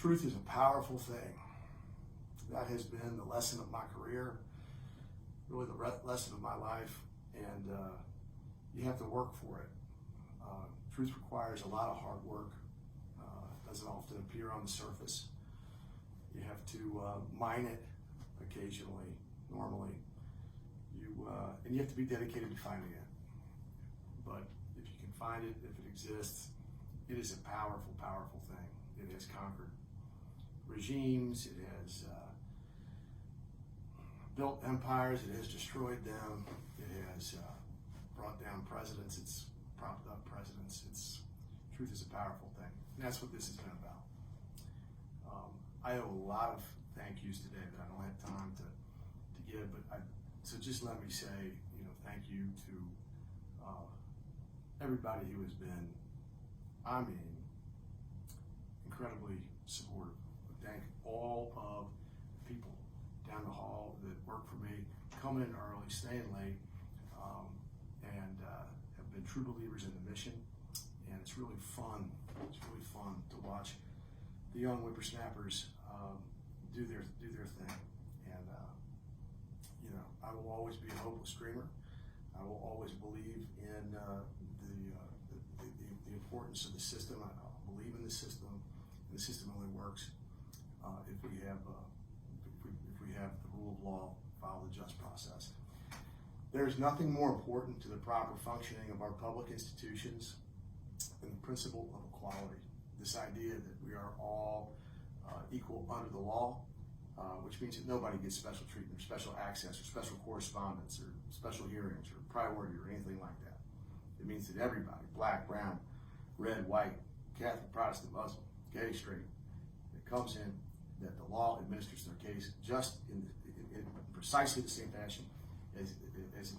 Truth is a powerful thing. That has been the lesson of my career, really the lesson of my life, and you have to work for it. Truth requires a lot of hard work. It doesn't often appear on the surface. You have to mine it occasionally, normally. And you have to be dedicated to finding it. But if you can find it, if it exists, it is a powerful, powerful thing. It has conquered regimes, it has built empires, it has destroyed them, it has brought down presidents, it's propped up presidents. Truth is a powerful thing, and that's what this has been about. I owe a lot of thank yous today that I don't have time to give, but so just let me say, thank you to everybody who has been, incredibly supportive. Thank all of the people down the hall that work for me, come in early, staying late, and have been true believers in the mission. And it's really fun. It's really fun to watch the young whippersnappers do their thing. And I will always be a hopeless dreamer. I will always believe in the importance of the system. I believe in the system. And the system only works if we have the rule of law, follow the just process. There's nothing more important to the proper functioning of our public institutions than the principle of equality. This idea that we are all equal under the law, which means that nobody gets special treatment, or special access, or special correspondence, or special hearings, or priority, or anything like that. It means that everybody, black, brown, red, white, Catholic, Protestant, Muslim, gay, straight, that comes in, that the law administers their case just in precisely the same fashion as it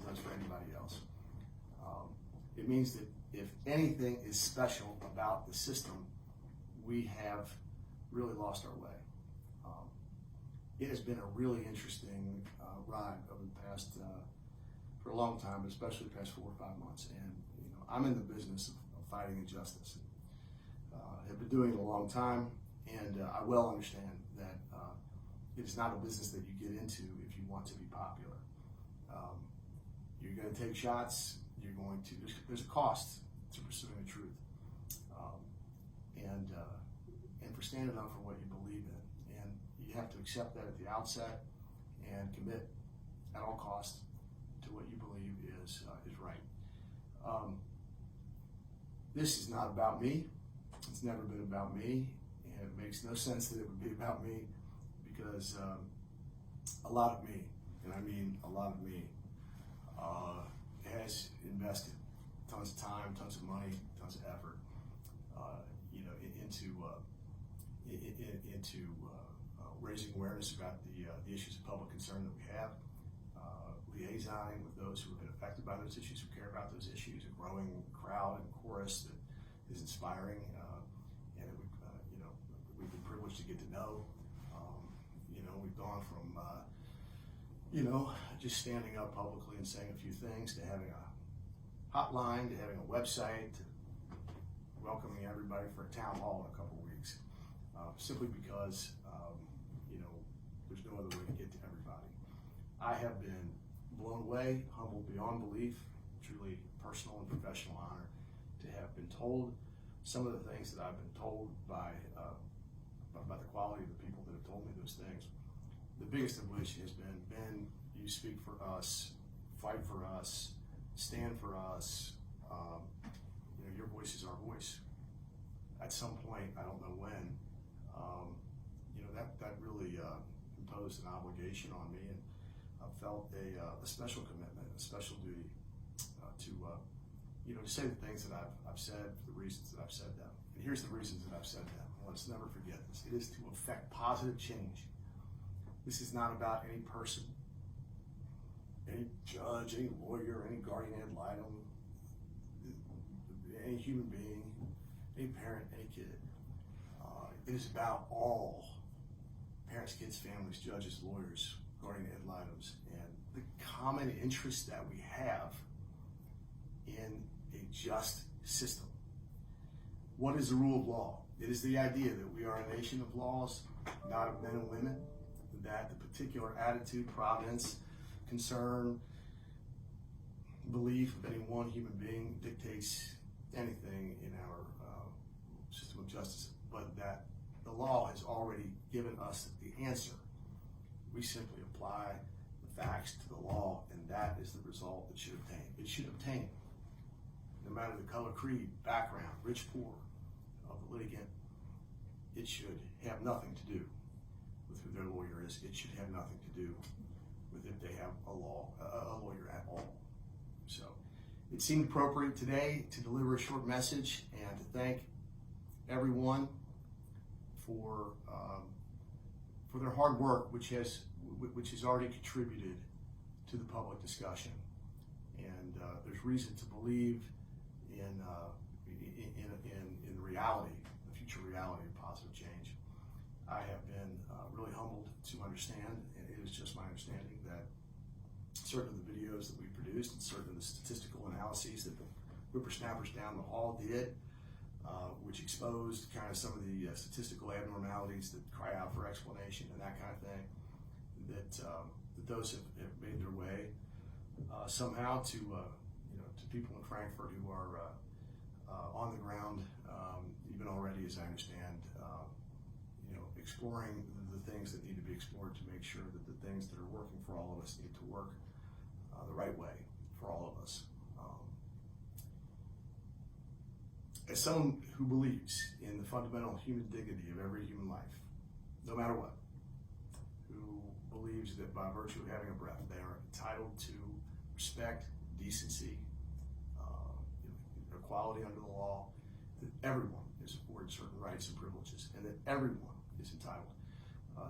does for anybody else. It means that if anything is special about the system, we have really lost our way. It has been a really interesting ride over the past, for a long time, but especially the past 4 or 5 months. And I'm in the business of fighting injustice. Have been doing it a long time, and I well understand that it is not a business that you get into if you want to be popular. You're going to take shots. There's a cost to pursuing the truth, and for standing up for what you believe in. And you have to accept that at the outset and commit at all costs to what you believe is right. This is not about me. It's never been about me, and it makes no sense that it would be about me, because a lot of me, and I mean a lot of me, has invested tons of time, tons of money, tons of effort, into raising awareness about the issues of public concern that we have, liaisoning with those who have been affected by those issues, who care about those issues, a growing crowd and chorus that is inspiring, and that we've been privileged to get to know. We've gone from just standing up publicly and saying a few things, to having a hotline, to having a website, to welcoming everybody for a town hall in a couple weeks, simply because there's no other way to get to everybody. I have been blown away, humbled beyond belief, truly personal and professional honor to have been told some of the things that I've been told by the quality of the people that have told me those things. The biggest of which has been, Ben, you speak for us, fight for us, stand for us. Your voice is our voice. At some point, I don't know when, that really imposed an obligation on me, and I felt a special commitment, a special duty to say the things that I've said for the reasons that I've said them. And here's the reasons that I've said them. Let's never forget this. It is to affect positive change. This is not about any person, any judge, any lawyer, any guardian ad litem, any human being, any parent, any kid. It is about all parents, kids, families, judges, lawyers, guardian ad litems, and the common interest that we have in a just system. What is the rule of law? It is the idea that we are a nation of laws, not of men and women, that the particular attitude, providence, concern, belief of any one human being dictates anything in our system of justice, but that the law has already given us the answer. We simply apply the facts to the law, and that is the result it should obtain. It should obtain, no matter the color, creed, background, rich, poor, of the litigant. It should have nothing to do with who their lawyer is. It should have nothing to do with if they have a lawyer at all. So it seemed appropriate today to deliver a short message and to thank everyone for their hard work, which has already contributed to the public discussion. And there's reason to believe in the reality, the future reality of positive change. I have been really humbled to understand, and it is just my understanding, that certain of the videos that we produced and certain of the statistical analyses that the whippersnappers down the hall did, which exposed kind of some of the statistical abnormalities that cry out for explanation and that kind of thing, that those have made their way somehow to people in Frankfurt who are on the ground, even already, as I understand, exploring the things that need to be explored to make sure that the things that are working for all of us need to work the right way for all of us. As someone who believes in the fundamental human dignity of every human life, no matter what, who believes that by virtue of having a breath, they are entitled to respect, decency, equality under the law, that everyone is afforded certain rights and privileges, and that everyone is entitled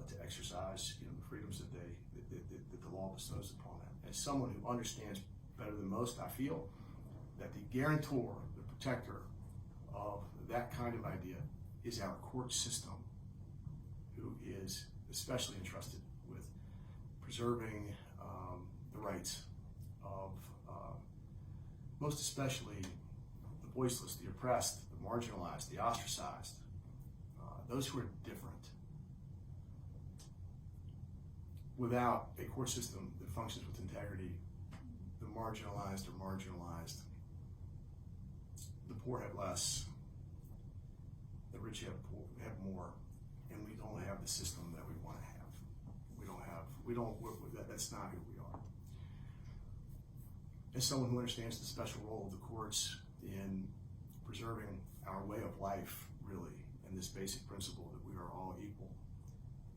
to exercise the freedoms that the law bestows upon them. As someone who understands better than most, I feel that the guarantor, the protector of that kind of idea is our court system, who is especially entrusted with preserving the rights of most especially the voiceless, the oppressed, the marginalized, the ostracized, those who are different. Without a court system that functions with integrity, the marginalized are marginalized, the poor have less, the rich have more, and we don't have the system that we want to have. That's not who we are. As someone who understands the special role of the courts in preserving our way of life, really, and this basic principle that we are all equal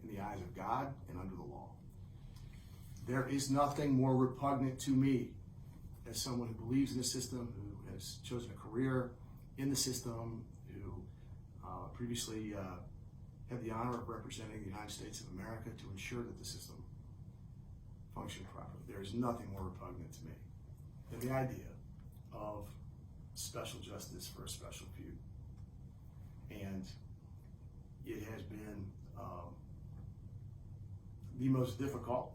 in the eyes of God and under the law, there is nothing more repugnant to me as someone who believes in the system, who has chosen a career in the system, who previously had the honor of representing the United States of America to ensure that the system functioned properly. There is nothing more repugnant to me than the idea of special justice for a special few. And it has been the most difficult,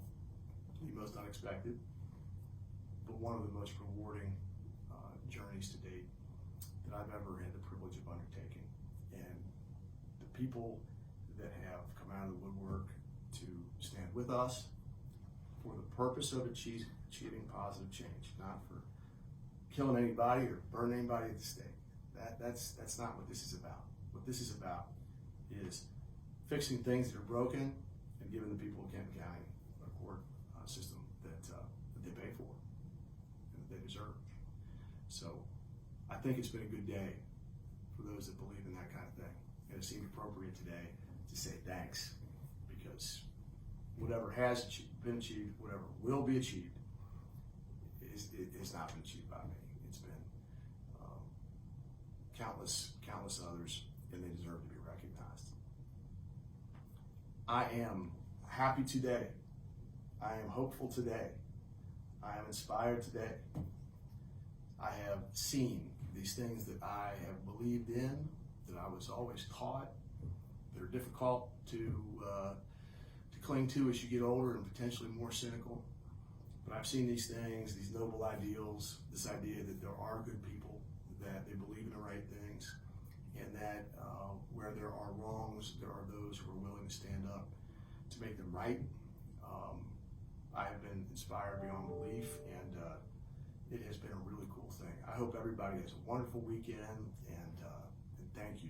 the most unexpected, but one of the most rewarding journeys to date that I've ever had the privilege of undertaking. And the people that have come out of the woodwork to stand with us for the purpose of achieving positive change, not for killing anybody or burning anybody at the stake. That's not what this is about. What this is about is fixing things that are broken and giving the people of Kenton County a court system that they pay for and that they deserve. So I think it's been a good day for those that believe in that kind of thing. And it seemed appropriate today to say thanks, because whatever has been achieved, whatever will be achieved, has not been achieved by me. It's been countless others, and they deserve to be recognized. I am happy today. I am hopeful today. I am inspired today. I have seen these things that I have believed in, that I was always taught, that are difficult to cling to as you get older and potentially more cynical. But I've seen these things, these noble ideals, this idea that there are good people, that they believe in the right things, and that where there are wrongs, there are those who are willing to stand up to make them right. I have been inspired beyond belief, and it has been a really cool thing. I hope everybody has a wonderful weekend, and thank you